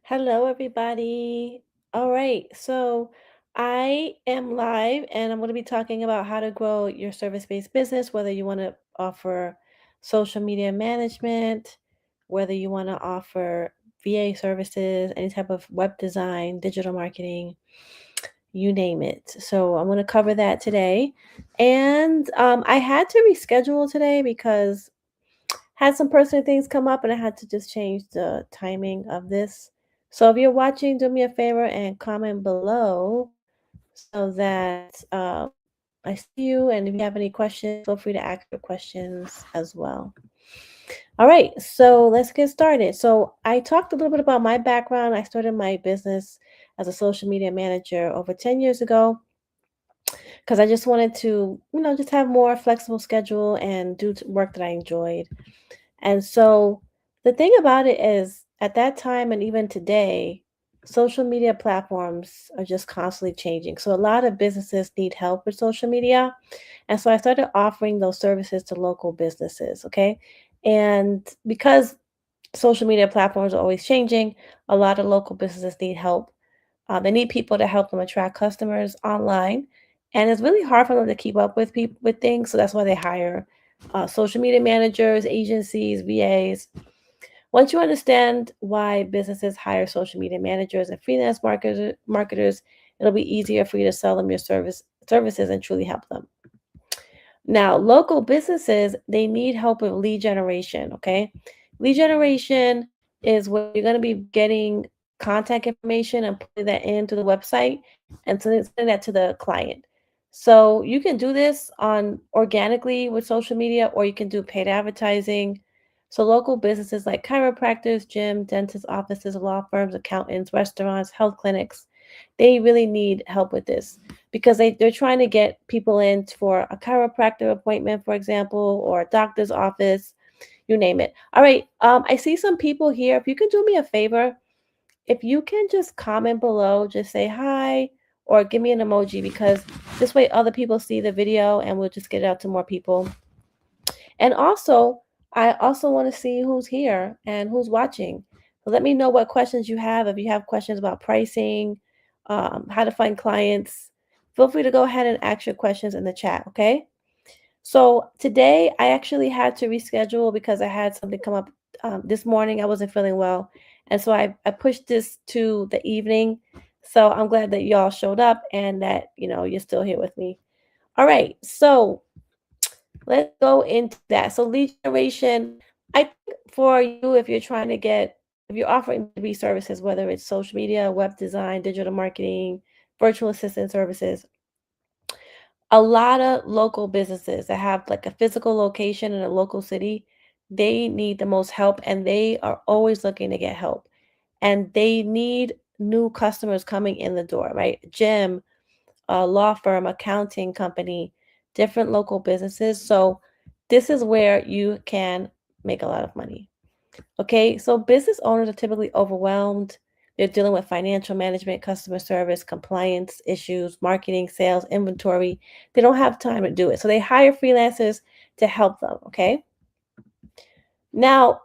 Hello, everybody. All right, so I am live and I'm going to be talking about how to grow your service-based business, whether you want to offer social media management, whether you want to offer VA services, any type of web design, digital marketing, you name it. So I'm going to cover that today. And I had to reschedule today because had some personal things come up and I had to just change the timing of this. So if you're watching, do me a favor and comment below so that I see you. And if you have any questions, feel free to ask your questions as well. All right, so let's get started. So I talked a little bit about my background. I started my business as a social media manager over 10 years ago because I just wanted to, just have more flexible schedule and do work that I enjoyed. And so the thing about it is, at that time and even today, social media platforms are just constantly changing. So a lot of businesses need help with social media. And so I started offering those services to local businesses. Okay. And because social media platforms are always changing, a lot of local businesses need help. They need people to help them attract customers online. And it's really hard for them to keep up with people with things. So that's why they hire social media managers, agencies, VAs. Once you understand why businesses hire social media managers and freelance marketers, it'll be easier for you to sell them your services and truly help them. Now, local businesses, they need help with lead generation, okay? Lead generation is where you're going to be getting contact information and putting that into the website and sending that to the client. So you can do this on organically with social media, or you can do paid advertising. So local businesses like chiropractors, gym, dentist offices, law firms, accountants, restaurants, health clinics, they really need help with this because they're trying to get people in for a chiropractor appointment, for example, or a doctor's office, you name it. All right. I see some people here. If you can do me a favor, if you can just comment below, just say hi or give me an emoji because this way other people see the video and we'll just get it out to more people. And also, I also want to see who's here and who's watching. So let me know what questions you have. If you have questions about pricing, how to find clients, feel free to go ahead and ask your questions in the chat, okay? So today I actually had to reschedule because I had something come up this morning. I wasn't feeling well. And so I pushed this to the evening. So I'm glad that y'all showed up and that, you're still here with me. All right. So let's go into that. So lead generation, I think for you, if you're offering B2B services, whether it's social media, web design, digital marketing, virtual assistant services, a lot of local businesses that have like a physical location in a local city, they need the most help and they are always looking to get help. And they need new customers coming in the door, right? Gym, a law firm, accounting company, different local businesses. So this is where you can make a lot of money. Okay, so business owners are typically overwhelmed. They're dealing with financial management, customer service, compliance issues, marketing, sales, inventory. They don't have time to do it. So they hire freelancers to help them. Okay. Now,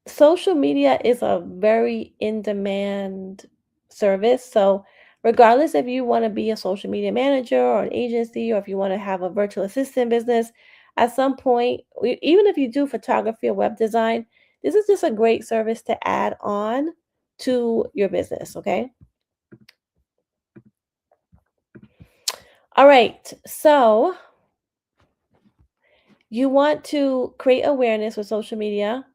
social media is a very in demand service. So, regardless if you want to be a social media manager or an agency, or if you want to have a virtual assistant business, at some point, even if you do photography or web design, this is just a great service to add on to your business. Okay. All right. So, you want to create awareness with social media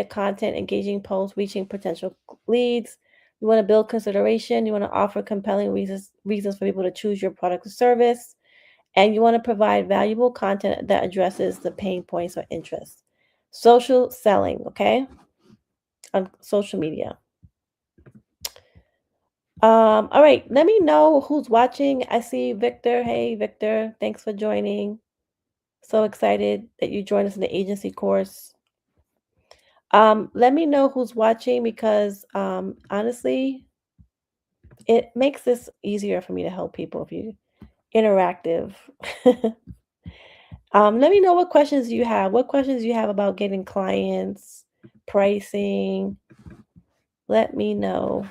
content, engaging posts, reaching potential leads. You want to build consideration. You want to offer compelling reasons for people to choose your product or service. And you want to provide valuable content that addresses the pain points or interests. Social selling, okay? On social media. All right, let me know who's watching. I see Victor. Hey, Victor, thanks for joining. So excited that you joined us in the agency course. Let me know who's watching because honestly, it makes this easier for me to help people if you interactive. Let me know what questions you have. What questions you have about getting clients, pricing. Let me know.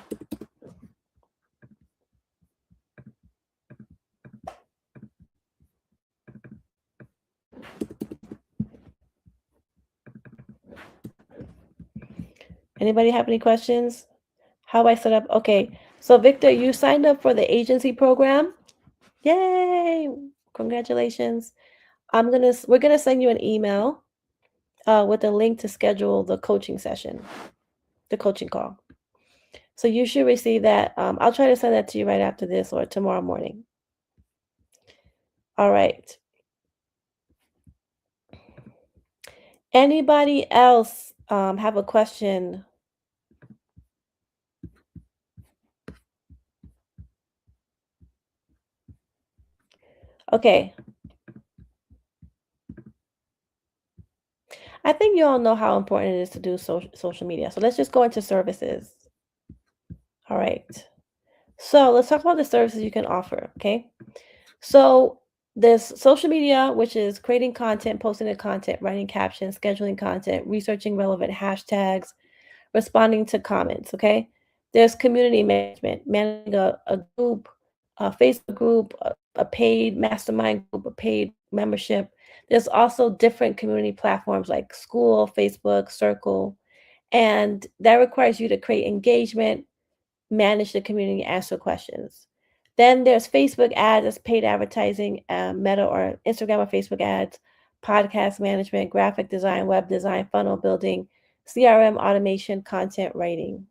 Anybody have any questions? How I set up? Okay. So Victor, you signed up for the agency program. Yay! Congratulations. We're gonna send you an email with a link to schedule the coaching session, the coaching call. So you should receive that. I'll try to send that to you right after this or tomorrow morning. All right. Anybody else have a question? Okay. I think you all know how important it is to do social media. So let's just go into services. All right. So let's talk about the services you can offer. Okay. So there's social media, which is creating content, posting the content, writing captions, scheduling content, researching relevant hashtags, responding to comments. Okay. There's community management, managing a group, a Facebook group, a paid mastermind group, a paid membership. There's also different community platforms like School, Facebook, Circle, and that requires you to create engagement, manage the community, answer questions. Then there's Facebook ads, that's paid advertising, Meta or Instagram or Facebook ads, podcast management, graphic design, web design, funnel building, CRM automation, content writing.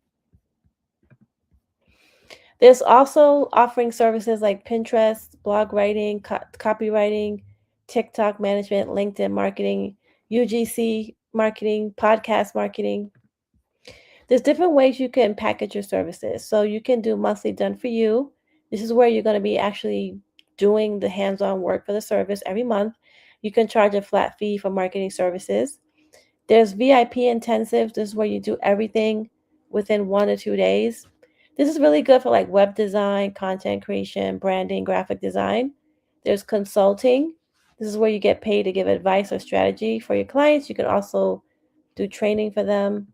There's also offering services like Pinterest, blog writing, copywriting, TikTok management, LinkedIn marketing, UGC marketing, podcast marketing. There's different ways you can package your services. So you can do monthly done for you. This is where you're going to be actually doing the hands-on work for the service every month. You can charge a flat fee for marketing services. There's VIP intensives. This is where you do everything within 1 to 2 days. This is really good for like web design, content creation, branding, graphic design. There's consulting. This is where you get paid to give advice or strategy for your clients. You can also do training for them.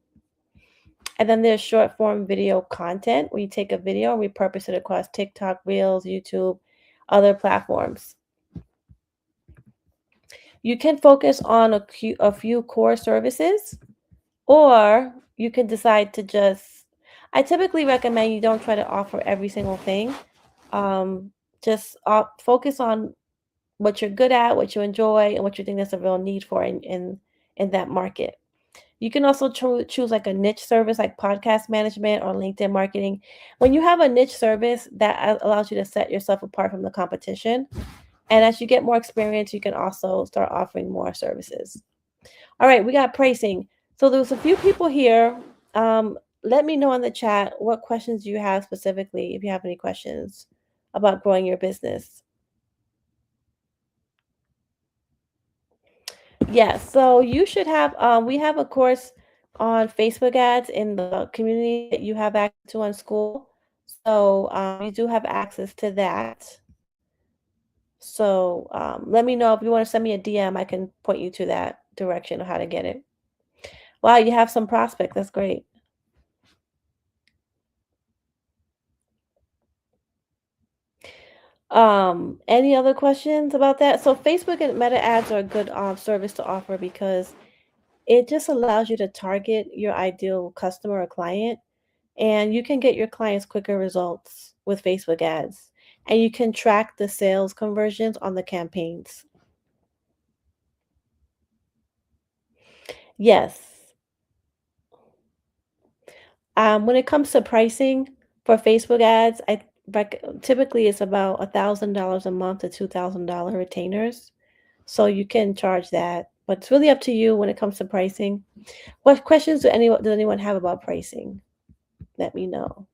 And then there's short form video content where you take a video and repurpose it across TikTok, Reels, YouTube, other platforms. You can focus on a few core services, or you can decide to just, I typically recommend you don't try to offer every single thing. Just focus on what you're good at, what you enjoy, and what you think there's a real need for in that market. You can also choose like a niche service like podcast management or LinkedIn marketing. When you have a niche service, that allows you to set yourself apart from the competition. And as you get more experience, you can also start offering more services. All right, we got pricing. So there's a few people here. Let me know in the chat what questions you have specifically, if you have any questions about growing your business. Yes, so you should have, we have a course on Facebook ads in the community that you have access to on school. So you do have access to that. So let me know if you want to send me a DM, I can point you to that direction of how to get it. Wow, you have some prospects. That's great. Any other questions about that? So Facebook and Meta ads are a good service to offer because it just allows you to target your ideal customer or client, and you can get your clients quicker results with Facebook ads, and you can track the sales conversions on the campaigns. Yes. When it comes to pricing for Facebook ads, typically it's about $1,000 a month to $2,000 retainers. So you can charge that, but it's really up to you when it comes to pricing. What questions does anyone have about pricing? Let me know.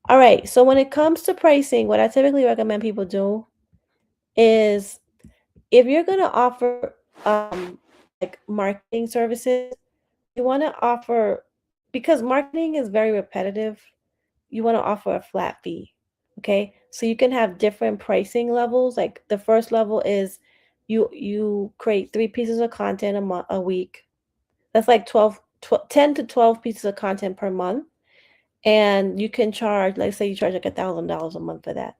All right. So when it comes to pricing, what I typically recommend people do is if you're going to offer like marketing services, you want to offer, because marketing is very repetitive, you want to offer a flat fee. Okay? So you can have different pricing levels. Like the first level is you create 3 pieces of content a week. That's like 10 to 12 pieces of content per month, and you can charge, like say you charge like $1,000 a month for that.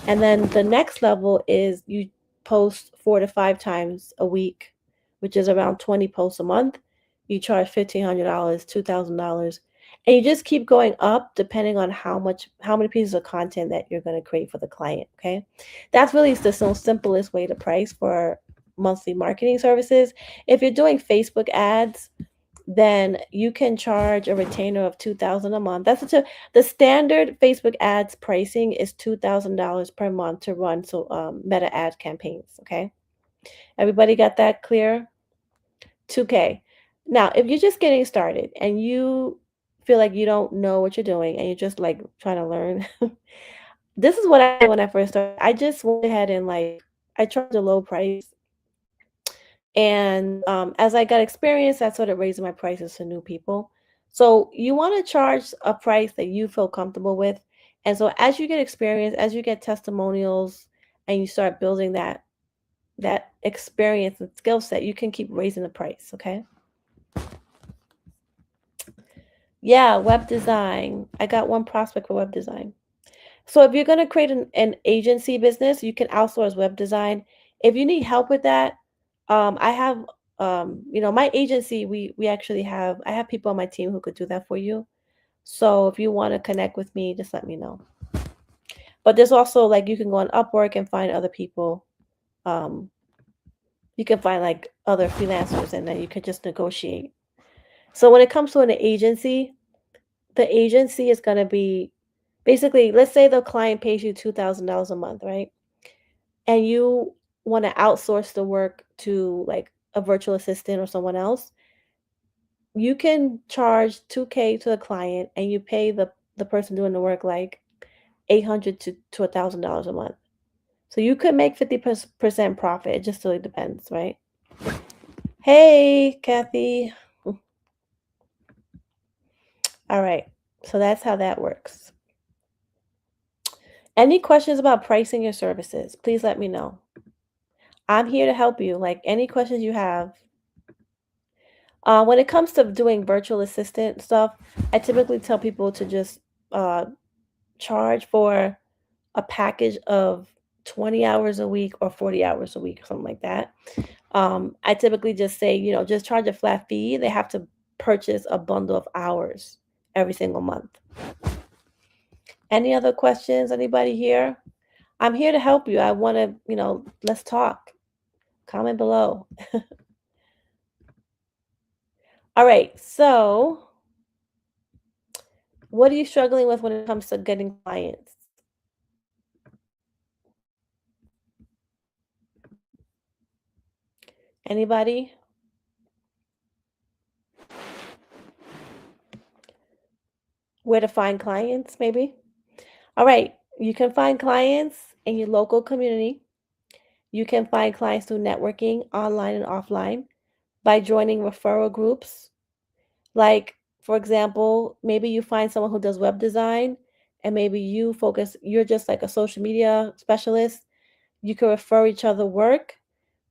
And then the next level is you post 4 to 5 times a week, which is around 20 posts a month. You charge $1,500, $2,000, and you just keep going up depending on how many pieces of content that you're going to create for the client, okay? That's really the simplest way to price for monthly marketing services. If you're doing Facebook ads, then you can charge a retainer of 2,000 a month. The standard Facebook ads pricing is $2,000 per month to run meta ad campaigns, okay? Everybody got that clear? 2K. Now, if you're just getting started and you feel like you don't know what you're doing and you're just like trying to learn, this is what I did when I first started. I just went ahead and I charged a low price. And as I got experience, I started raising my prices to new people. So you want to charge a price that you feel comfortable with. And so as you get experience, as you get testimonials, and you start building that experience and skill set, you can keep raising the price. Okay. Yeah, web design. I got one prospect for web design. So if you're going to create an agency business, you can outsource web design. If you need help with that, I have, my agency, we actually I have people on my team who could do that for you. So if you want to connect with me, just let me know. But there's also like, you can go on Upwork and find other people. Um, you can find like other freelancers and then you can just negotiate. So when it comes to an agency, the agency is going to be basically, let's say the client pays you $2,000 a month, right? And you want to outsource the work to like a virtual assistant or someone else, you can charge 2K to the client and you pay the person doing the work like 800 to $1,000 a month. So you could make 50% profit. It just really depends, right? Hey, Kathy. All right. So that's how that works. Any questions about pricing your services, please let me know. I'm here to help you. Like any questions you have. When it comes to doing virtual assistant stuff, I typically tell people to just uh, charge for a package of 20 hours a week or 40 hours a week or something like that. I typically just say, just charge a flat fee. They have to purchase a bundle of hours every single month. Any other questions? Anybody here? I'm here to help you. I want to, let's talk. Comment below. All right. So, what are you struggling with when it comes to getting clients? Anybody? Where to find clients, maybe? All right. You can find clients in your local community. You can find clients through networking online and offline by joining referral groups. Like, for example, maybe you find someone who does web design and maybe you're just like a social media specialist. You can refer each other work.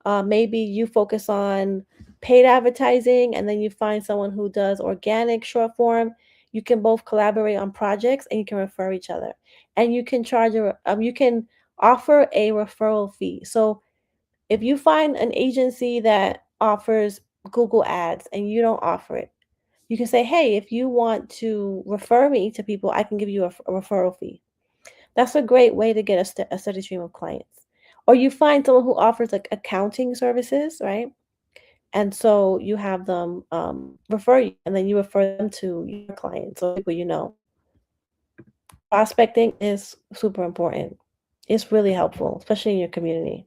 Maybe you focus on paid advertising and then you find someone who does organic short form. You can both collaborate on projects and you can refer each other. And you can offer a referral fee. So if you find an agency that offers Google Ads and you don't offer it, you can say, hey, if you want to refer me to people, I can give you a referral fee. That's a great way to get a steady stream of clients. Or you find someone who offers like accounting services, right? And so you have them refer you, and then you refer them to your clients or people you know. Prospecting is super important. It's really helpful, especially in your community.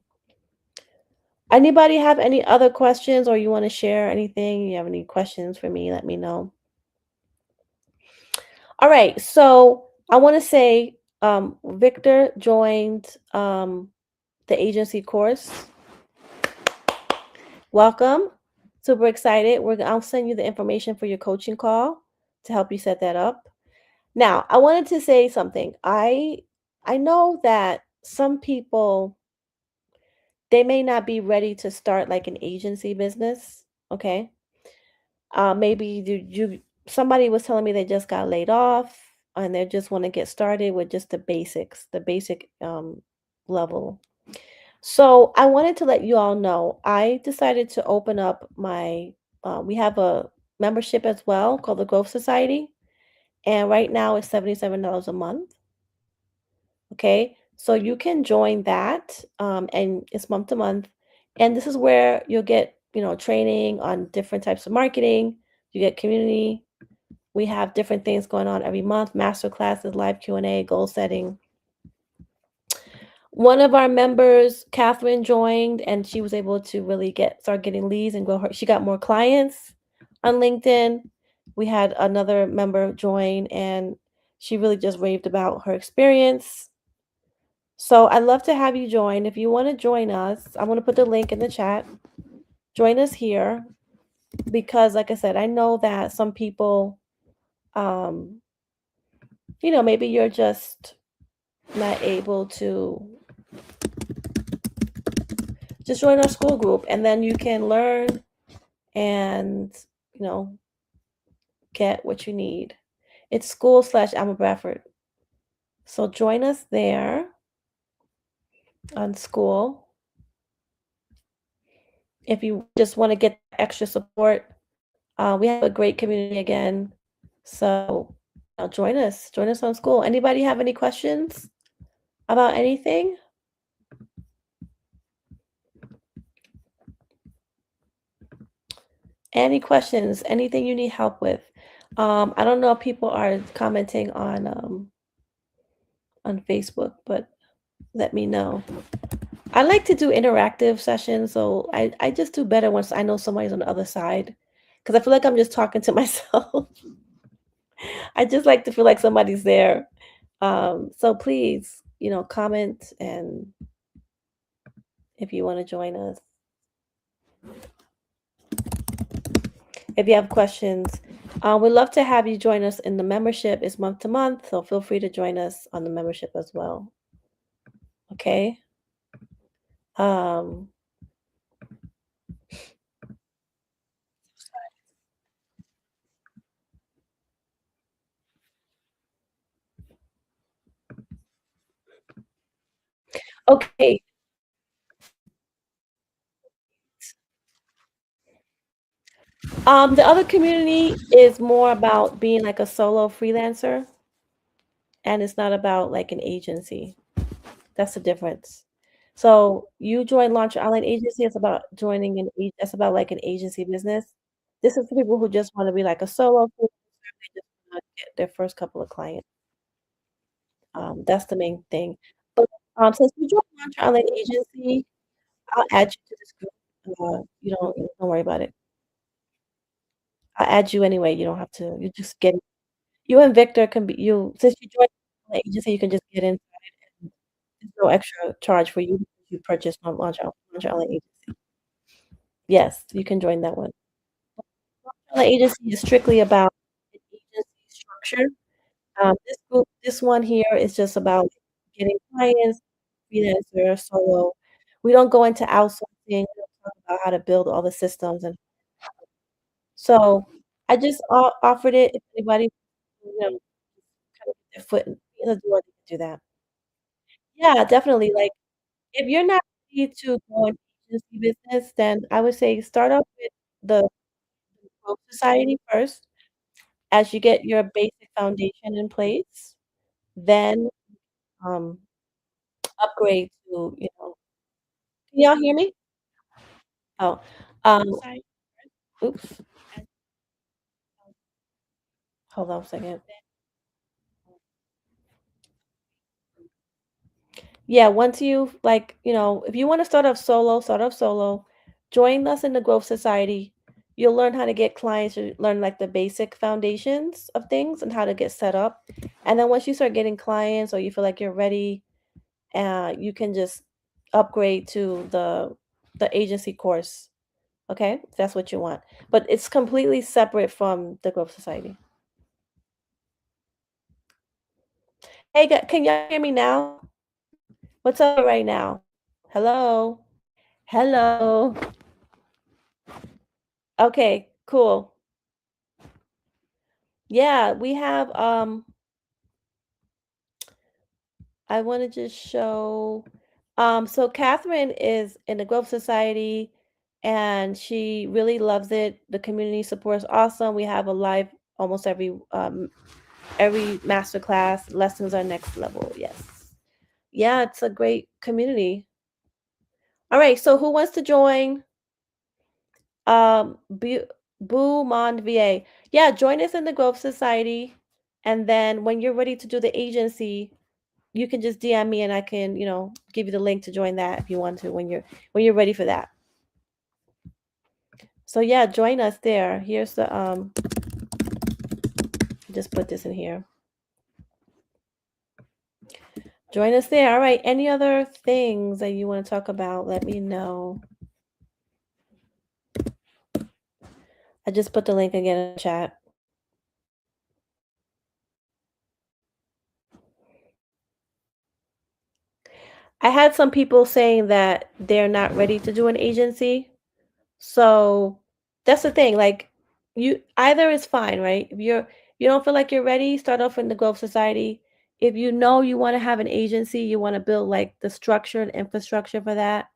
Anybody have any other questions or you want to share anything? You have any questions for me? Let me know. All right. So I want to say Victor joined the agency course. Welcome. Super excited. I'll send you the information for your coaching call to help you set that up. Now, I wanted to say something. I know that some people they may not be ready to start like an agency business, okay? Maybe somebody was telling me they just got laid off and they just want to get started with just the basics, the basic level. So I wanted to let you all know I decided to open up we have a membership as well called the Growth Society. And right now it's $77 a month. Okay. So you can join that, and it's month to month. And this is where you'll get, training on different types of marketing. You get community. We have different things going on every month, master classes, live Q&A, goal setting. One of our members, Catherine, joined and she was able to really start getting leads and grow she got more clients on LinkedIn. We had another member join and she really just raved about her experience. So I'd love to have you join. If you want to join us, I'm going to put the link in the chat. Join us here because, like I said, I know that some people, um, maybe you're just not able to just join our school group and then you can learn and, you know, get what you need. It's school/Alma Bradford. So join us there on school. If you just want to get extra support, we have a great community again. So join us. Join us on school. Anybody have any questions about anything? Any questions? Anything you need help with? I don't know if people are commenting on Facebook, but let me know. I like to do interactive sessions, so I just do better once I know somebody's on the other side because I feel like I'm just talking to myself. I just like to feel like somebody's there. So please, comment and if you want to join us. If you have questions, we'd love to have you join us in the membership. It's month to month, so feel free to join us on the membership as well. Okay. Um, okay. The other community is more about being like a solo freelancer, and it's not about like an agency. That's the difference. So you join Launch Your Online Agency. It's about joining that's about like an agency business. This is for people who just want to be like a solo freelancer. They just want to get their first couple of clients. That's the main thing. But since you joined Launch Your Online Agency, I'll add you to this group. You don't worry about it. I'll add you anyway. You don't have to. You just get you and Victor can be you since you joined the agency. You can just get inside, and there's no extra charge for you because you purchased on Launch Your Online Agency. Yes, you can join that one. The agency is strictly about the agency structure. This one here is just about getting clients, freelancer, solo. We don't go into outsourcing. We don't talk about how to build all the systems, and so I just offered it if anybody, kind of get their foot in the door, they can do that. Yeah, definitely. Like if you're not ready to go into agency business, then I would say start off with the Growth Society first. As you get your basic foundation in place, then, um, upgrade to, can y'all hear me? Oh, sorry. Oops, hold on a second. Yeah, once you like, if you wanna start off solo, join us in the Growth Society. You'll learn how to get clients, you learn, like, the basic foundations of things and how to get set up, and then once you start getting clients or you feel like you're ready, you can just upgrade to the agency course. Okay, if that's what you want. But it's completely separate from the Growth Society. Hey, can y'all hear me now? What's up right now? Hello? Hello? Okay, cool. Yeah, we have I want to just show so Catherine is in the Growth Society and she really loves it. The community support is awesome. We have a live almost every master class. Lessons are next level. Yes. Yeah, it's a great community. All right, so who wants to join? Boo Mon VA. Yeah, join us in the Growth Society. And then when you're ready to do the agency, you can just DM me and I can, give you the link to join that if you want to when you're ready for that. So yeah, join us there. Here's the just put this in here. Join us there. All right. Any other things that you want to talk about? Let me know. I just put the link again in the chat. I had some people saying that they're not ready to do an agency. So that's the thing. Like you either is fine, right? If you don't feel like you're ready, start off in the Growth Society. If you know you want to have an agency, you want to build like the structure and infrastructure for that,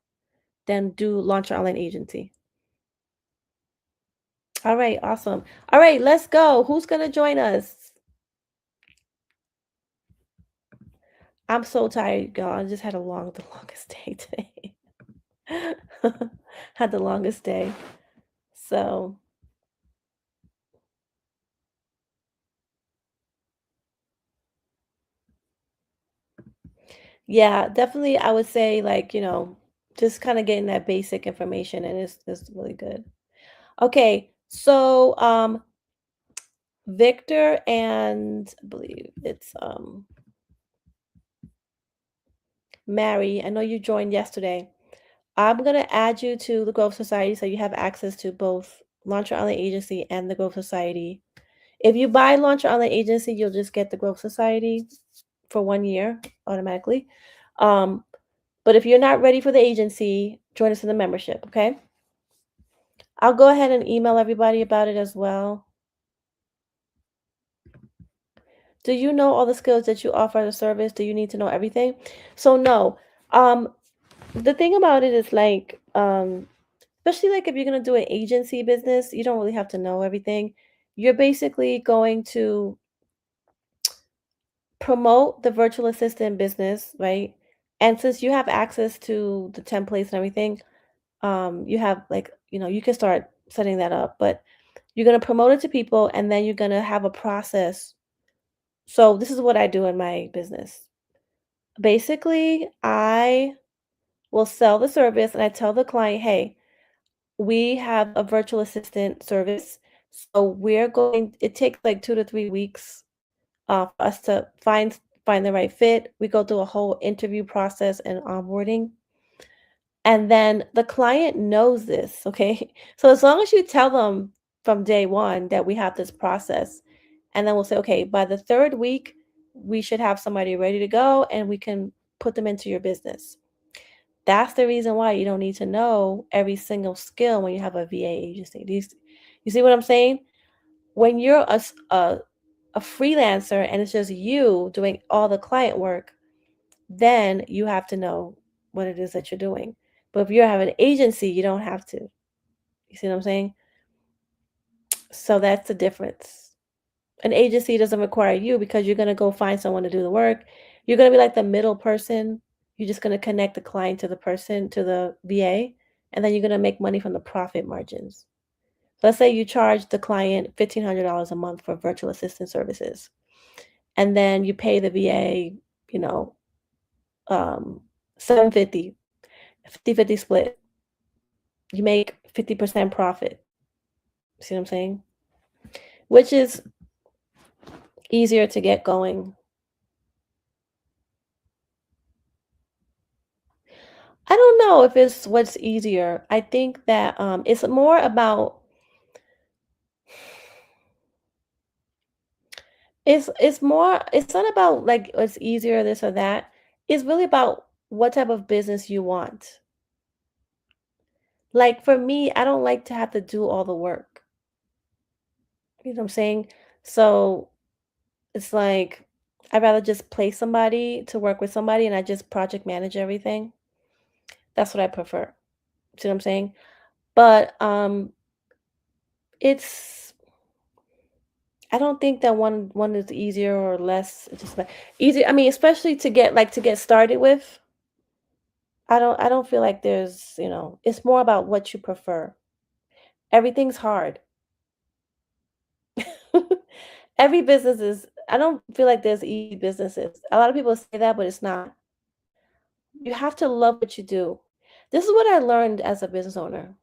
then do launch your online agency. All right, awesome. All right, let's go. Who's gonna join us? I'm so tired, y'all. I just had the longest day today. Had the longest day. So yeah, definitely I would say like, just kind of getting that basic information and it's really good. Okay, so Victor and I believe it's Mary. I know you joined yesterday. I'm gonna add you to the Growth Society so you have access to both Launch Your Online Agency and the Growth Society. If you buy Launch Your Online Agency, you'll just get the Growth Society for 1 year automatically. Um, but if you're not ready for the agency, join us in the membership, okay? I'll go ahead and email everybody about it as well. Do you know all the skills that you offer as a service? Do you need to know everything? So no. Um, the thing about it is like, especially like if you're gonna do an agency business, you don't really have to know everything. You're basically going to promote the virtual assistant business, right? And since you have access to the templates and everything, you have like, you can start setting that up, but you're gonna promote it to people and then you're gonna have a process. So this is what I do in my business. Basically, I will sell the service and I tell the client, hey, we have a virtual assistant service. So it takes like 2 to 3 weeks for us to find the right fit. We go through a whole interview process and onboarding. And then the client knows this, okay? So as long as you tell them from day one that we have this process, and then we'll say, okay, by the third week, we should have somebody ready to go and we can put them into your business. That's the reason why you don't need to know every single skill when you have a VA agency. You see what I'm saying? When you're a freelancer and it's just you doing all the client work, then you have to know what it is that you're doing. But if you have an agency, you don't have to. You see what I'm saying? So that's the difference. An agency doesn't require you because you're going to go find someone to do the work. You're going to be like the middle person. You're just going to connect the client to the person, to the VA, and then you're going to make money from the profit margins. Let's say you charge the client $1,500 a month for virtual assistant services, and then you pay the VA, you know, 750, 50-50 split. You make 50% profit. See what I'm saying? Which is easier to get going. I don't know if it's what's easier. I think that it's more about it's not about like it's easier this or that. It's really about what type of business you want. Like for me, I don't like to have to do all the work. You know what I'm saying? So it's like I'd rather just play somebody to work with somebody and I just project manage everything. That's what I prefer. See what I'm saying? But it's I don't think that one is easier or less. It's just like easy. I mean, especially to get started with. I don't feel like there's, it's more about what you prefer. Everything's hard. Every business is I don't feel like there's easy businesses. A lot of people say that, but it's not. You have to love what you do. This is what I learned as a business owner.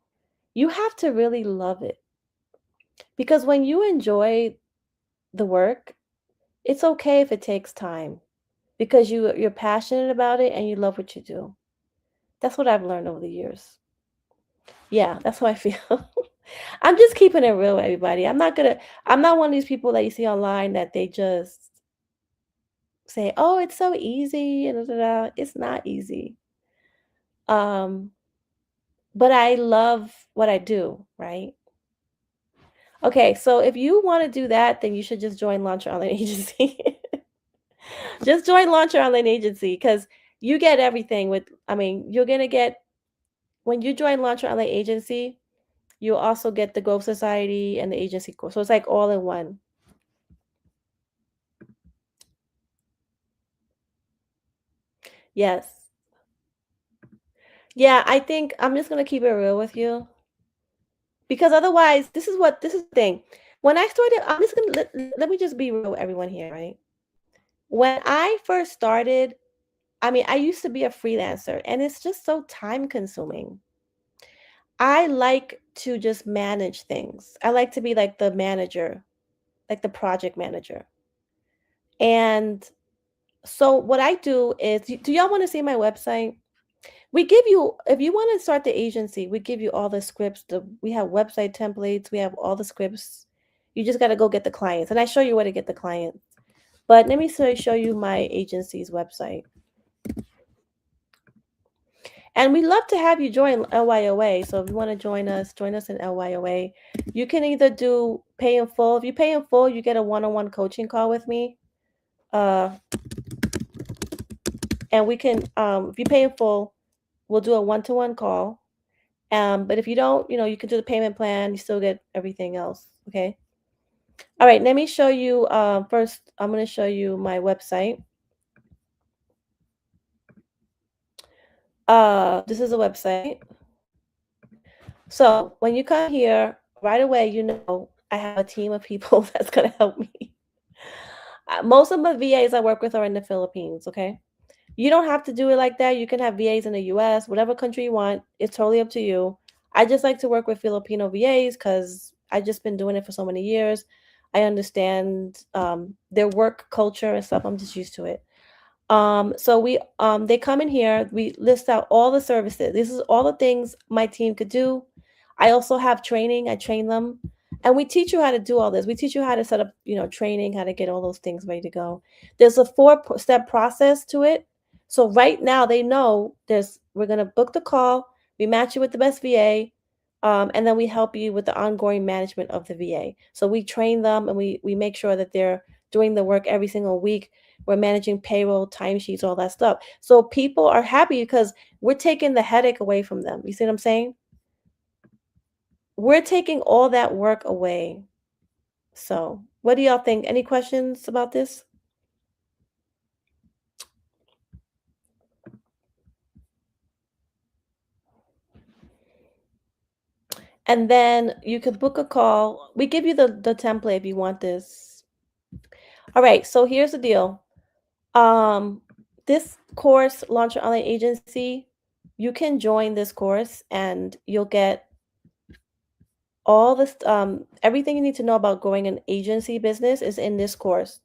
You have to really love it because when you enjoy the work, it's okay if it takes time because you're passionate about it and you love what you do. That's what I've learned over the years. Yeah, that's how I feel. I'm just keeping it real with everybody. I'm not one of these people that you see online that they just say, "Oh, it's so easy," and da, da, da. It's not easy. Um, but I love what I do, right? Okay, so if you want to do that, then you should just join Launch Your Online Agency. Just join Launch Your Online Agency because you get everything you're gonna get when you join Launch Your Online Agency, you'll also get the Growth Society and the agency course. So it's like all in one. Yes. Yeah, I think I'm just gonna keep it real with you because otherwise, this is the thing. When I started, I'm just gonna let me just be real with everyone here, right? When I first started, I mean, I used to be a freelancer and it's just so time consuming. I like to just manage things. I like to be like the manager, like the project manager. And so what I do is, do y'all want to see my website? We give you, if you want to start the agency, we give you all the scripts. We have website templates. We have all the scripts. You just got to go get the clients. And I show you where to get the clients. But let me show you my agency's website. And we love to have you join LYOA. So if you want to join us in LYOA. You can either do pay in full. If you pay in full, you get a one-on-one coaching call with me. Uh, and we can, if you pay in full, we'll do a one-to-one call. But if you don't, you can do the payment plan. You still get everything else. Okay. All right. Let me show you. First, I'm going to show you my website. This is a website. So when you come here, right away, I have a team of people that's going to help me. Most of my VAs I work with are in the Philippines. Okay. You don't have to do it like that. You can have VAs in the US, whatever country you want. It's totally up to you. I just like to work with Filipino VAs because I just been doing it for so many years. I understand their work culture and stuff. I'm just used to it. So they come in here, we list out all the services. This is all the things my team could do. I also have training, I train them. And we teach you how to do all this. We teach you how to set up, training, how to get all those things ready to go. There's a four-step process to it. So right now they know we're gonna book the call, we match you with the best VA, and then we help you with the ongoing management of the VA. So we train them and we make sure that they're doing the work every single week. We're managing payroll, timesheets, all that stuff. So people are happy because we're taking the headache away from them. You see what I'm saying? We're taking all that work away. So, what do y'all think? Any questions about this? And then you could book a call. We give you the template if you want this. All right, so here's the deal. Um, this course, Launch Your Online Agency, you can join this course and you'll get all this everything you need to know about growing an agency business is in this course.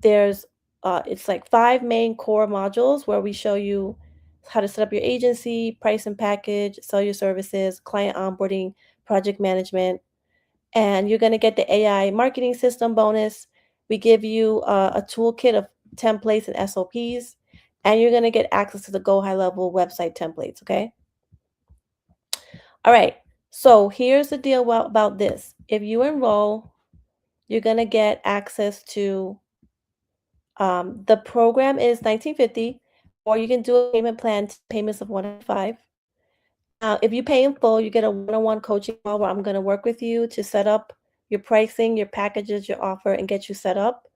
There's it's like 5 main core modules where we show you how to set up your agency, price and package, sell your services, client onboarding, project management, and you're going to get the AI marketing system bonus. We give you a toolkit of templates and SOPs, and you're going to get access to the Go High Level website templates. Okay. All right. So here's the deal about this. If you enroll, you're gonna get access to the program is 1950, or you can do a payment plan, payments of 105. If you pay in full, you get a one-on-one coaching call where I'm going to work with you to set up your pricing, your packages, your offer, and get you set up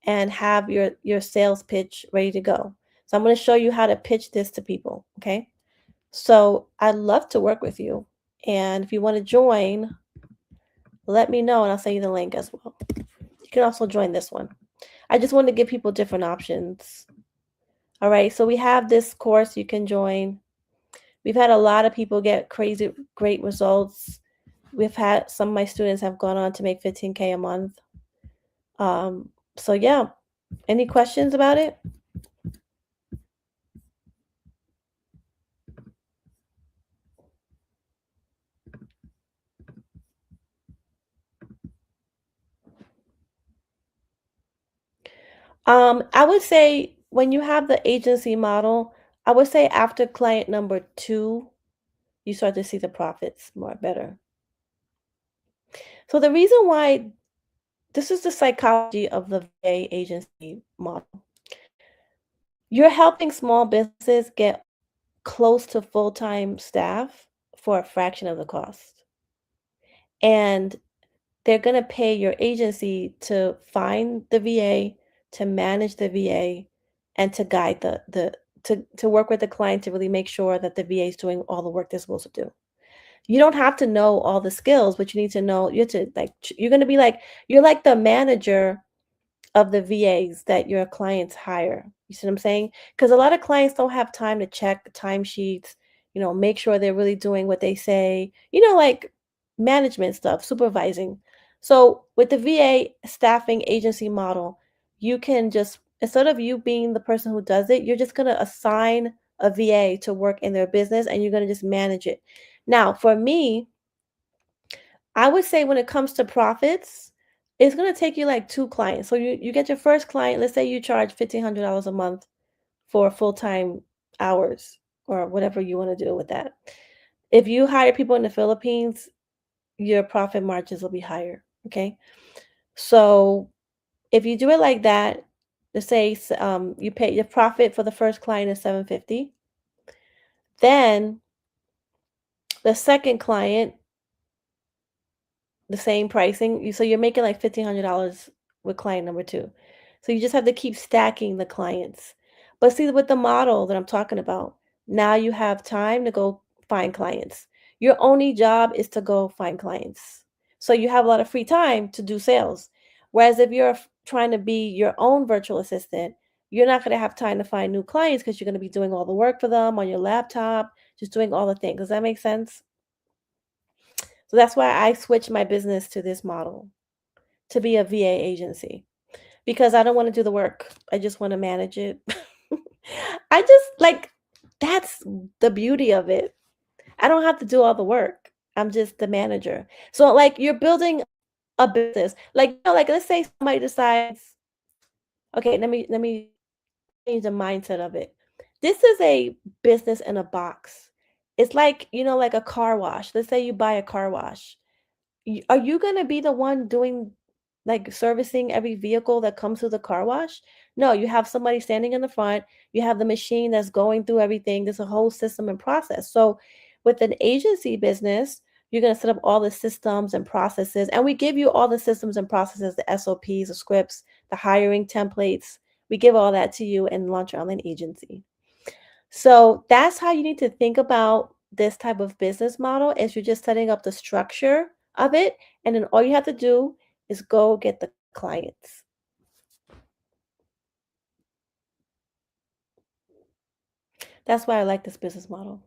and have your sales pitch ready to go. So I'm going to show you how to pitch this to people. Okay. So I'd love to work with you. And if you want to join, let me know and I'll send you the link as well. You can also join this one. I just want to give people different options. All right. So we have this course you can join. We've had a lot of people get crazy great results. We've had some of my students have gone on to make 15K a month. So yeah, any questions about it? I would say when you have the agency model, I would say after client number two, you start to see the profits more better. So the reason why this is the psychology of the VA agency model. You're helping small businesses get close to full-time staff for a fraction of the cost. And they're going to pay your agency to find the VA, to manage the VA, and to guide to work with the client to really make sure that the VA is doing all the work they're supposed to do. You don't have to know all the skills, but you need to know you have to you're going to be like you're like the manager of the VAs that your clients hire. You see what I'm saying? Because a lot of clients don't have time to check the timesheets, make sure they're really doing what they say, like management stuff, supervising. So with the VA staffing agency model, you can just, instead of you being the person who does it, you're just going to assign a VA to work in their business and you're going to just manage it. Now, for me, I would say when it comes to profits, it's gonna take you like 2 clients. So you get your first client, let's say you charge $1,500 a month for full-time hours or whatever you wanna do with that. If you hire people in the Philippines, your profit margins will be higher, okay? So if you do it like that, let's say you pay your profit for the first client is 750, then the second client the same pricing, so you're making like $1,500 with client number 2. So you just have to keep stacking the clients. But see, with the model that I'm talking about, now you have time to go find clients. Your only job is to go find clients. So you have a lot of free time to do sales. Whereas if you're trying to be your own virtual assistant, you're not going to have time to find new clients because you're going to be doing all the work for them on your laptop, just doing all the things. Does that make sense? So that's why I switched my business to this model, to be a VA agency, because I don't want to do the work. I just want to manage it. I just like that's the beauty of it. I don't have to do all the work. I'm just the manager. So like you're building a business. Like like let's say somebody decides, okay, let me change the mindset of it. This is a business in a box. It's like, like a car wash. Let's say you buy a car wash. Are you gonna be the one doing like servicing every vehicle that comes through the car wash? No, you have somebody standing in the front, you have the machine that's going through everything. There's a whole system and process. So with an agency business, you're gonna set up all the systems and processes, and we give you all the systems and processes, the SOPs, the scripts, the hiring templates. We give all that to you and launch your online agency. So that's how you need to think about this type of business model is you're just setting up the structure of it, and then all you have to do is go get the clients. That's why I like this business model.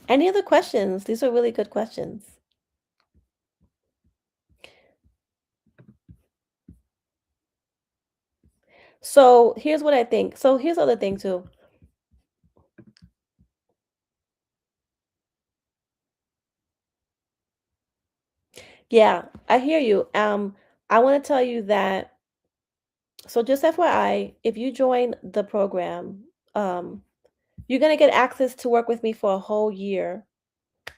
Any other questions? These are really good questions. So here's what I think. So here's the other thing too. Yeah, I hear you. I want to tell you that, so just FYI, if you join the program, you're gonna get access to work with me for a whole year.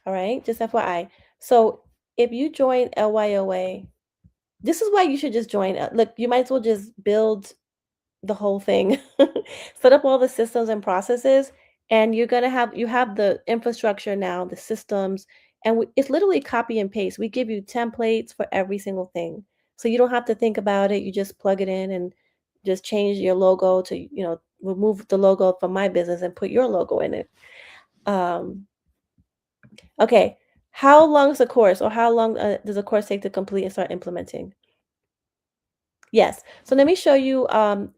All right, just FYI. So if you join LYOA, this is why you should just join. Look, you might as well just build the whole thing, set up all the systems and processes, and you have the infrastructure now, the systems, and it's literally copy and paste. We give you templates for every single thing, so you don't have to think about it. You just plug it in and just change your logo to remove the logo from my business and put your logo in it. Um, okay, how long is the course, or how long does a course take to complete and start implementing? Yes. So let me show you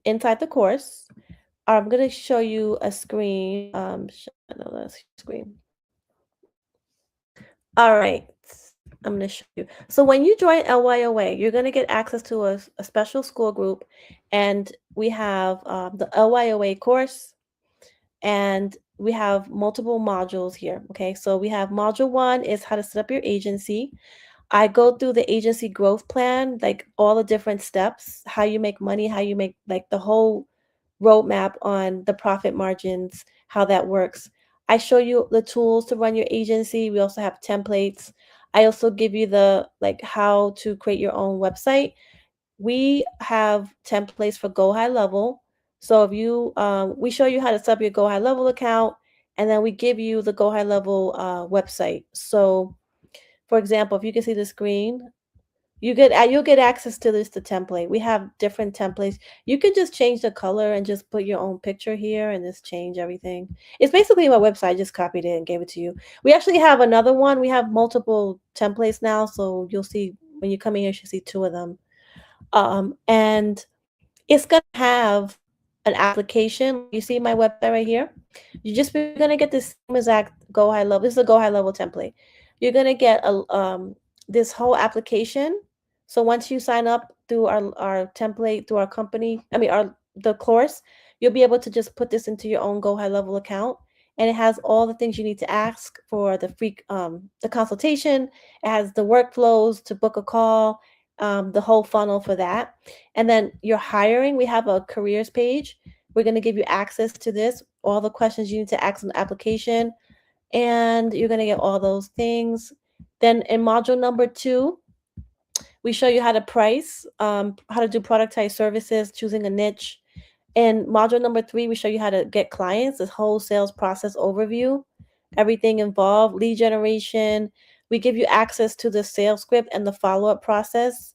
inside the course. I'm gonna show you a screen. No, that's screen. All right. I'm gonna show you. So when you join LYOA, you're gonna get access to a special school group, and we have the LYOA course, and we have multiple modules here. Okay, so we have module one is how to set up your agency. I go through the agency growth plan, like all the different steps, how you make money, how you make like the whole roadmap on the profit margins, how that works. I show you the tools to run your agency. We also have templates. I also give you the like how to create your own website. We have templates for Go High Level. So if you we show you how to set up your Go High Level account, and then we give you the Go High Level website. So for example, if you can see the screen, you'll get access to the template. We have different templates. You can just change the color and just put your own picture here and just change everything. It's basically my website. I just copied it and gave it to you. We actually have another one. We have multiple templates now, so you'll see when you come in here, you should see two of them. And it's gonna have an application. You see my website right here? You're gonna get this same exact Go High Level. This is a Go High Level template. You're gonna get a this whole application. So once you sign up through our template through our company, I mean our the course, you'll be able to just put this into your own Go High Level account, and it has all the things you need to ask for the consultation. It has the workflows to book a call, the whole funnel for that. And then you're hiring, we have a careers page. We're going to give you access to this, all the questions you need to ask in the application, and you're going to get all those things. Then in module number two, we show you how to price, how to do productized services, choosing a niche. In module number three, we show you how to get clients, this whole sales process overview, everything involved, lead generation. We give you access to the sales script and the follow up process.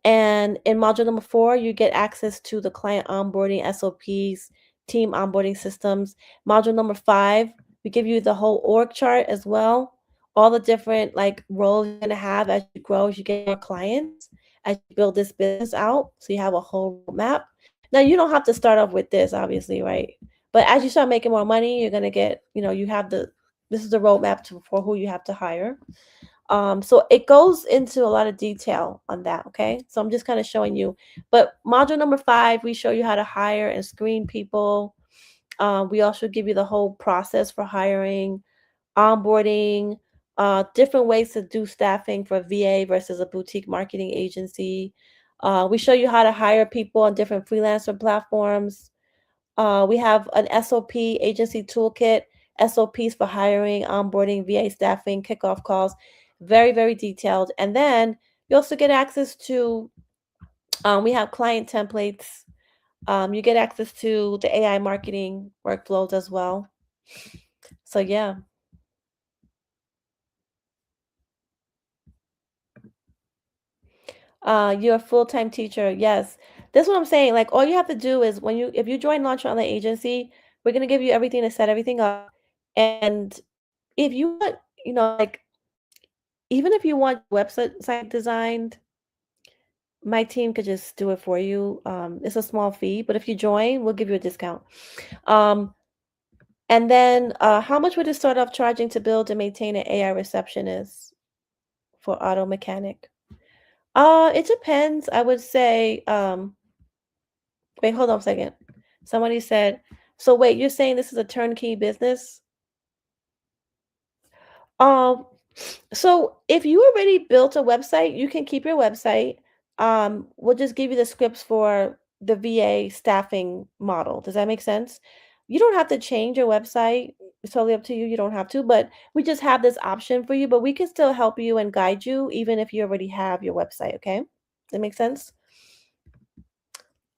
And in module number four, you get access to the client onboarding SOPs, team onboarding systems. Module number five, we give you the whole org chart as well, all the different like roles you're gonna have as you grow, as you get more clients, as you build this business out. So you have a whole map. Now you don't have to start off with this, obviously, right? But as you start making more money, you're gonna get, you have this is the roadmap for who you have to hire. So it goes into a lot of detail on that. Okay. So I'm just kind of showing you. But module number five, we show you how to hire and screen people. We also give you the whole process for hiring, onboarding, different ways to do staffing for VA versus a boutique marketing agency. We show you how to hire people on different freelancer platforms. We have an SOP agency toolkit, SOPs for hiring, onboarding, VA staffing, kickoff calls, very, very detailed. And then you also get access to, we have client templates. You get access to the AI marketing workflows as well. So, yeah, you're a full time teacher. Yes. That's what I'm saying. Like, all you have to do is if you join Launch Online Agency, we're going to give you everything to set everything up. And if you want, like, even if you want website site designed, my team could just do it for you. It's a small fee, but if you join, we'll give you a discount. Um, and then how much would it start off charging to build and maintain an AI receptionist for auto mechanic? It depends. I would say, wait, hold on a second. Somebody said, so wait, you're saying this is a turnkey business? Um, So if you already built a website, you can keep your website. We'll just give you the scripts for the VA staffing model. Does that make sense? You don't have to change your website. It's totally up to you. You don't have to, but we just have this option for you, but we can still help you and guide you even if you already have your website, okay? Does that make sense?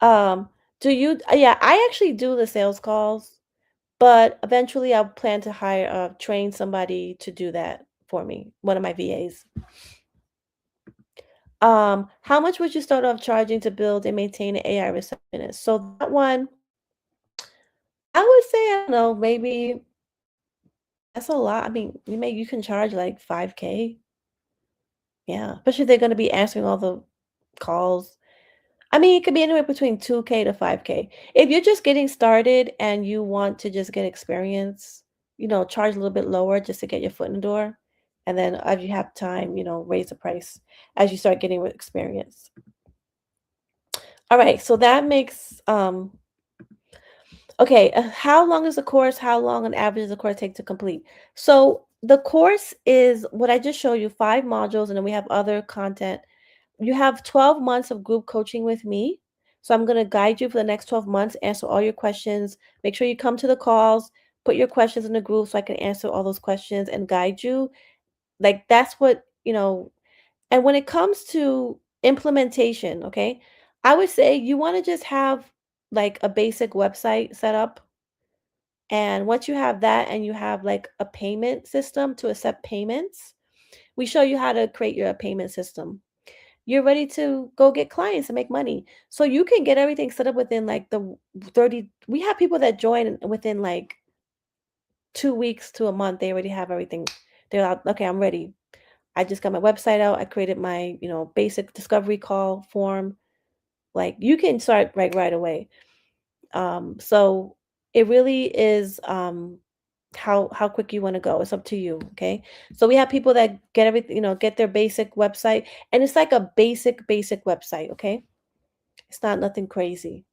Um, do you yeah, I actually do the sales calls, but eventually I plan to hire train somebody to do that for me, one of my VAs. How much would you start off charging to build and maintain an AI receptionist? So that one, I would say, I don't know, maybe that's a lot. I mean, you can charge like 5K. Yeah, especially if they're going to be answering all the calls. I mean, it could be anywhere between 2K to 5K. If you're just getting started and you want to just get experience, charge a little bit lower just to get your foot in the door. And then as you have time, raise the price as you start getting with experience. All right, so that makes okay, how long is the course? How long on average does the course take to complete? So the course is what I just showed you, 5 modules, and then we have other content. You have 12 months of group coaching with me. So I'm going to guide you for the next 12 months, answer all your questions. Make sure you come to the calls, put your questions in the group so I can answer all those questions and guide you. Like that's what. And when it comes to implementation, okay, I would say you want to just have like a basic website set up. And once you have that and you have like a payment system to accept payments, we show you how to create your payment system. You're ready to go get clients and make money. So you can get everything set up within like the 30. We have people that join within like 2 weeks to a month. They already have everything. They're like, okay, I'm ready. I just got my website out. I created my, basic discovery call form. Like you can start right away. So it really is how quick you want to go. It's up to you. Okay. So we have people that get everything, get their basic website, and it's like a basic website. Okay. It's not nothing crazy.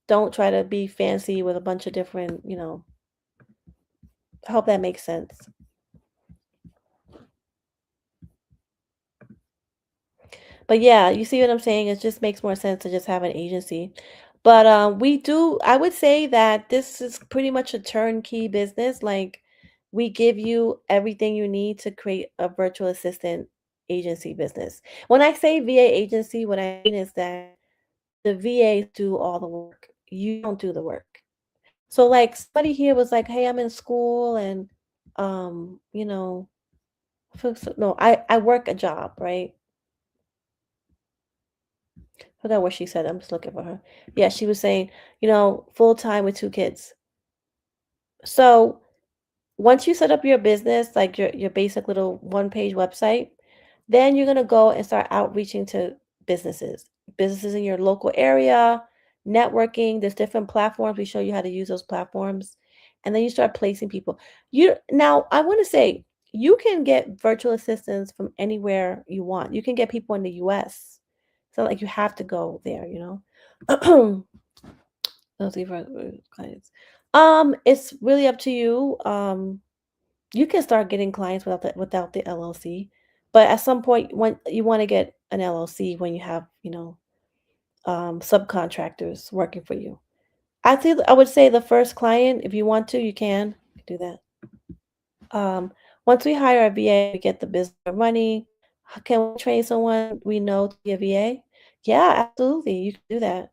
Don't try to be fancy with a bunch of different. I hope that makes sense. But yeah, you see what I'm saying? It just makes more sense to just have an agency. But I would say that this is pretty much a turnkey business. Like we give you everything you need to create a virtual assistant agency business. When I say VA agency, what I mean is that the VAs do all the work. You don't do the work. So like somebody here was like, "Hey, I'm in school and um, you know, no, I work a job, right? Forgot what she said. I'm just looking for her. Yeah, she was saying, full time with 2 kids. So once you set up your business, like your basic little one-page website, then you're gonna go and start outreaching to businesses in your local area, networking. There's different platforms. We show you how to use those platforms, and then you start placing people. You now, I want to say you can get virtual assistants from anywhere you want. You can get people in the U.S. It's not like you have to go there. Those are for clients. It's really up to you. You can start getting clients without the LLC, but at some point, when you want to get an LLC, when you have subcontractors working for you, I would say the first client, if you want to, you can do that. Once we hire a VA, we get the business running. Can we train someone we know to be a VA? Yeah, absolutely. You can do that.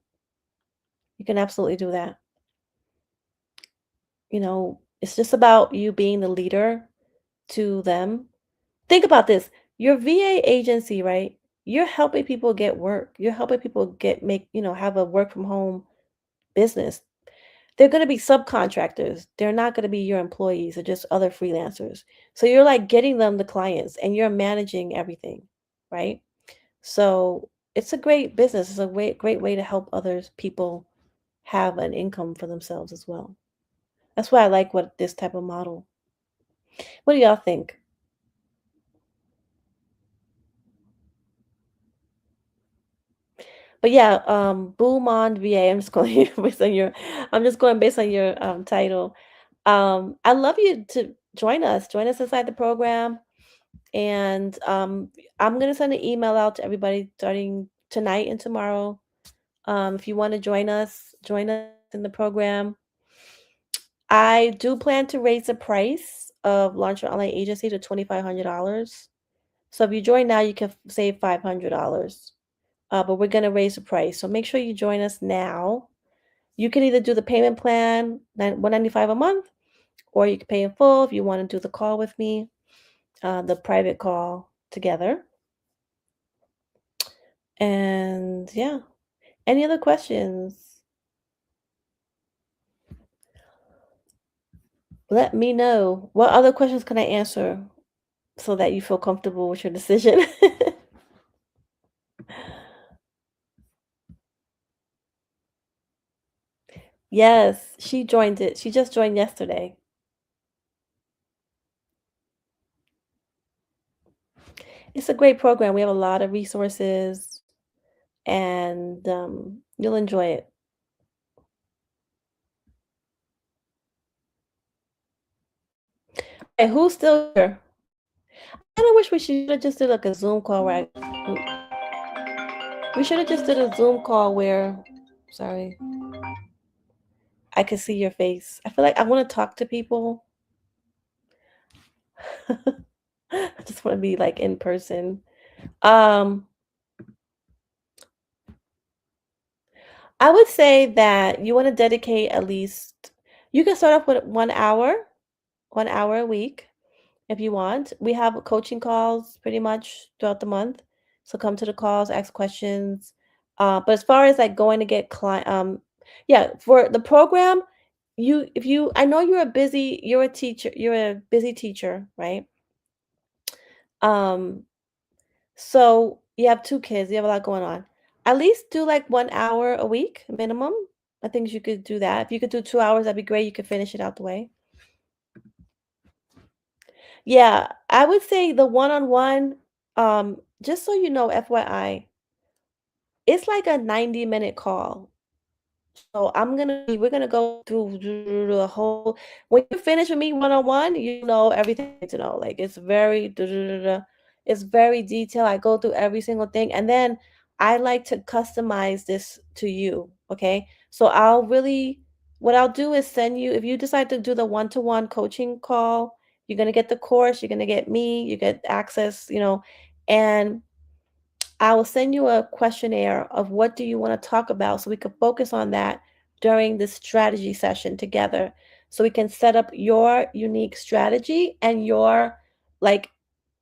You can absolutely do that. It's just about you being the leader to them. Think about this. Your VA agency, right? You're helping people get work. You're helping people have a work from home business. They're going to be subcontractors. They're not going to be your employees or just other freelancers. So you're like getting them the clients and you're managing everything, right? So it's a great business. It's a great way to help others people have an income for themselves as well. That's why I like what this type of model. What do y'all think? But yeah, Boom on VA. I'm just going based on your I'm just going based on your title. I love you to join us. Join us inside the program. And I'm gonna send an email out to everybody starting tonight and tomorrow. If you want to join us in the program. I do plan to raise the price of launch your online agency to $2,500. So if you join now, you can save $500. But we're gonna raise the price. So make sure you join us now. You can either do the payment plan, 195 a month, or you can pay in full if you want to do the call with me, the private call together. And yeah, any other questions? Let me know. What other questions can I answer so that you feel comfortable with your decision? Yes, she joined it. She just joined yesterday. It's a great program. We have a lot of resources and you'll enjoy it. Hey, who's still here? I kinda wish we should have just did like a Zoom call where we should have just did a Zoom call where, sorry, I could see your face. I feel like I want to talk to people. I just want to be like in person. Um, I would say that you want to dedicate at least, you can start off with 1 hour, 1 hour a week if you want. We have coaching calls pretty much throughout the month. So come to the calls, ask questions. But as far as like going to get client, yeah, for the program, if you, I know you're a teacher, you're a busy teacher, right? Um, so you have 2 kids, you have a lot going on. At least do like 1 hour a week minimum. I think you could do that. If you could do 2 hours, that'd be great. You could finish it out the way. Yeah, I would say the one-on-one, just so you know, FYI, it's like a 90-minute call. So we're gonna go through the whole, when you finish with me one-on-one, you know everything you need to know. Like it's very it's very detailed. I go through every single thing. And then I like to customize this to you. Okay. So what I'll do is send you, if you decide to do the one-to-one coaching call, you're gonna get the course, you're gonna get me, you get access, and I will send you a questionnaire of what do you want to talk about so we can focus on that during this strategy session together. So we can set up your unique strategy and like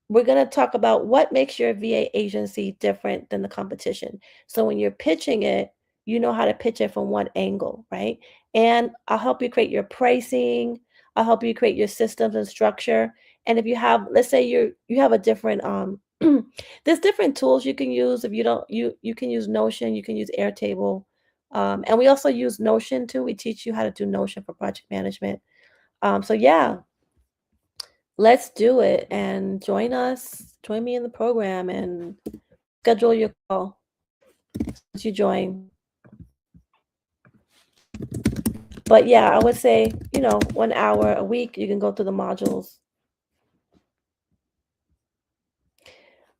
we're going to talk about what makes your VA agency different than the competition. So when you're pitching it, you know how to pitch it from one angle, right? And I'll help you create your pricing. I'll help you create your systems and structure. And if you have, let's say you have a different there's different tools you can use. If you don't, you can use Notion, you can use Airtable. And we also use Notion too. We teach you how to do Notion for project management. So yeah, let's do it and join us. Join me in the program and schedule your call once you join. But yeah, I would say, 1 hour a week, you can go through the modules.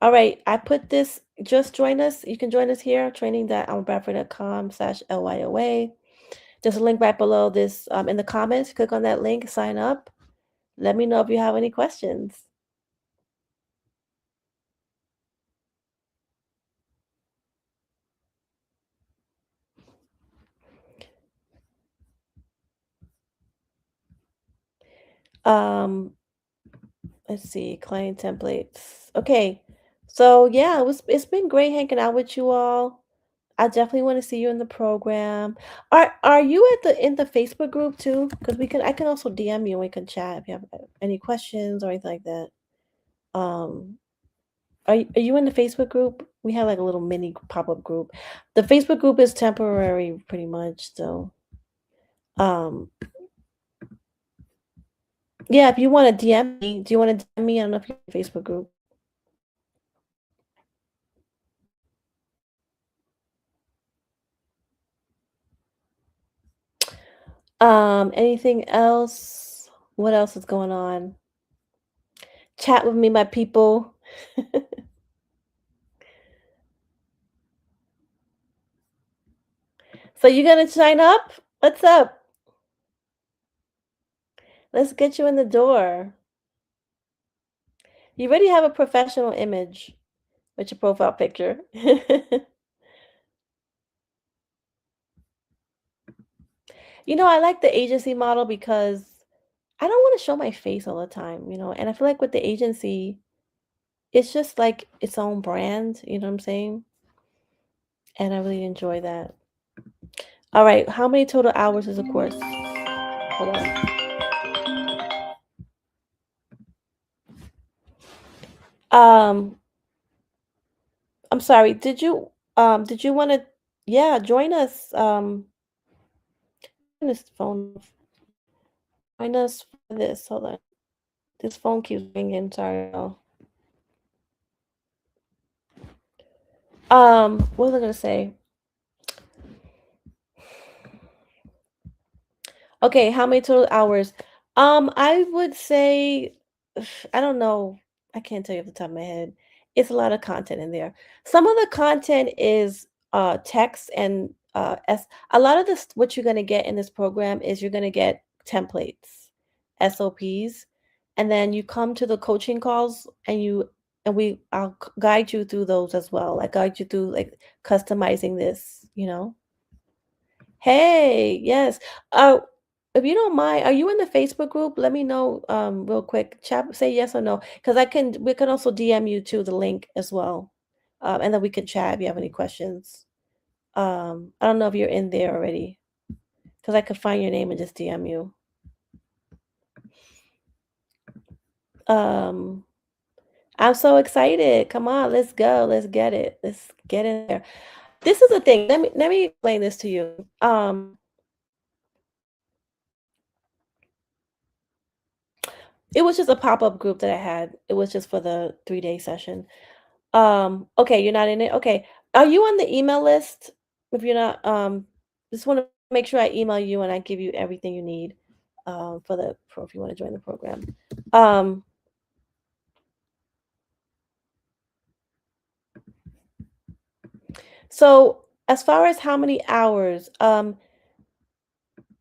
All right, I put this, just join us. You can join us here, training.almabradford.com/LYOA. There's a link right below this in the comments. Click on that link, sign up. Let me know if you have any questions. Um, let's see, client templates. Okay. So yeah, it's been great hanging out with you all. I definitely want to see you in the program. Are you at the Facebook group too? Because I can also DM you and we can chat if you have any questions or anything like that. Um, are you in the Facebook group? We have like a little mini pop-up group. The Facebook group is temporary pretty much, so um yeah, if you want to DM me, do you want to DM me? I don't know if you're in the Facebook group. Anything else? What else is going on? Chat with me, my people. So you gonna sign up? What's up? Let's get you in the door. You already have a professional image with your profile picture. I like the agency model because I don't want to show my face all the time, and I feel like with the agency, it's just like its own brand, you know what I'm saying? And I really enjoy that. All right, how many total hours is a course? Hold on. Um, I'm sorry. Did you want to yeah, join us on this phone. Join us for this. Hold on. This phone keeps ringing. Sorry, y'all. What was I gonna say? Okay, how many total hours? I would say, I don't know. I can't tell you off the top of my head. It's a lot of content in there. Some of the content is text and a lot of this what you're gonna get in this program is you're gonna get templates, SOPs, and then you come to the coaching calls and I'll guide you through those as well. I guide you through like customizing this. Hey, yes. Uh, if you don't mind, are you in the Facebook group? Let me know real quick. Chat, say yes or no, because we can also DM you to the link as well, and then we can chat if you have any questions. I don't know if you're in there already, because I could find your name and just DM you. Um, I'm so excited. Come on, let's go. Let's get it. Let's get in there. This is the thing. Let me explain this to you. It was just a pop-up group that I had. It was just for the 3-day session. Okay, you're not in it? Okay. Are you on the email list? If you're not, just want to make sure I email you and I give you everything you need for if you want to join the program. Um, so as far as how many hours, I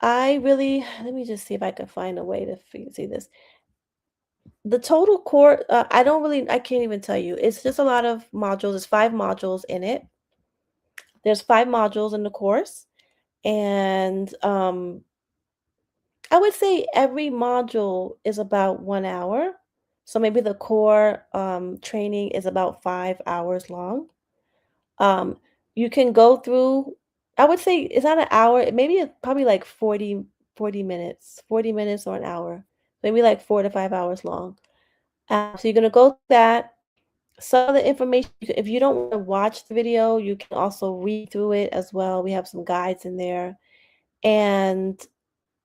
really let me just see if I can find a way to see this. The total core, I can't even tell you. It's just a lot of modules. There's 5 modules in it. There's 5 modules in the course, and I would say every module is about 1 hour. So maybe the core training is about 5 hours long. Um, you can go through, I would say it's not an hour, maybe it's probably like 40 minutes, 40 minutes or an hour, maybe like 4 to 5 hours long. So you're going to go through that. Some of the information, if you don't want to watch the video, you can also read through it as well. We have some guides in there. And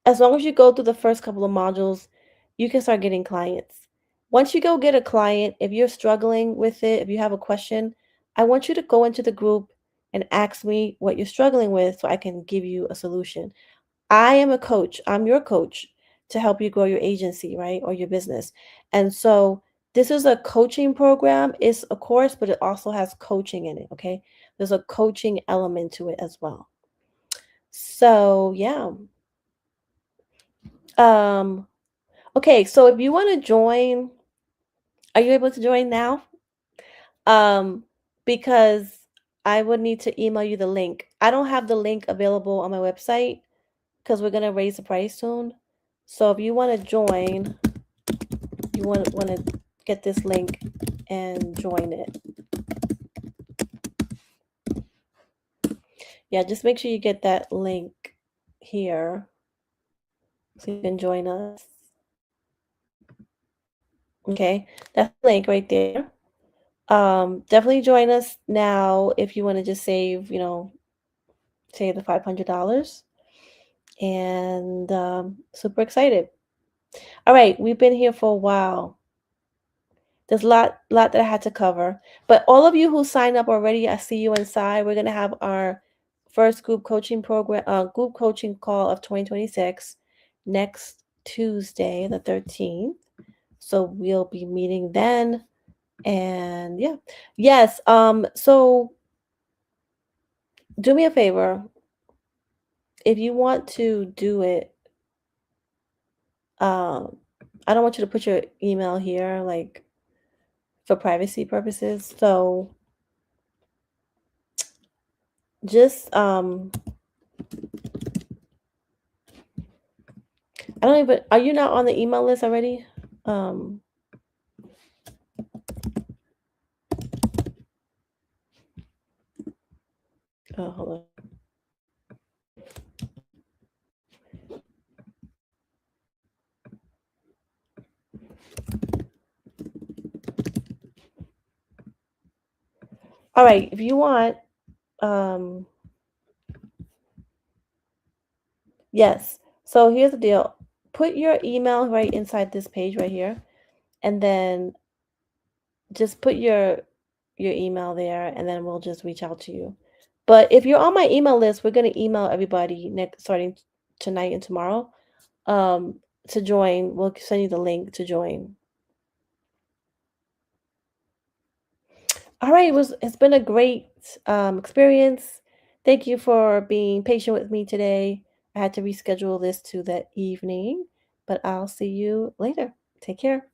as long as you go through the first couple of modules, you can start getting clients. Once you go get a client, if you're struggling with it, if you have a question, I want you to go into the group and ask me what you're struggling with so I can give you a solution. I am a coach. I'm your coach to help you grow your agency, right? Or your business. And so this is a coaching program. It's a course, but it also has coaching in it. Okay. There's a coaching element to it as well. So yeah. Um, okay, so if you want to join, are you able to join now? Um, because I would need to email you the link. I don't have the link available on my website because we're gonna raise the price soon. So if you want to join, you want to get this link and join it. Yeah, just make sure you get that link here so you can join us. Okay, that's the link right there. Definitely join us now if you want to just save the $500. And super excited. All right, we've been here for a while. There's a lot that I had to cover. But all of you who signed up already, I see you inside. We're gonna have our first group coaching call of 2026 next Tuesday, the 13th. So we'll be meeting then. And yeah. Yes. So do me a favor. If you want to do it, Um, I don't want you to put your email here, like for privacy purposes. So just I don't even are you not on the email list already? Um, oh, hold on. All right, if you want, um, yes. So here's the deal. Put your email right inside this page right here, and then just put your email there, and then we'll just reach out to you. But if you're on my email list, we're gonna email everybody next starting tonight and tomorrow, um, to join. We'll send you the link to join. All right, it's been a great experience. Thank you for being patient with me today. I had to reschedule this to the evening, but I'll see you later. Take care.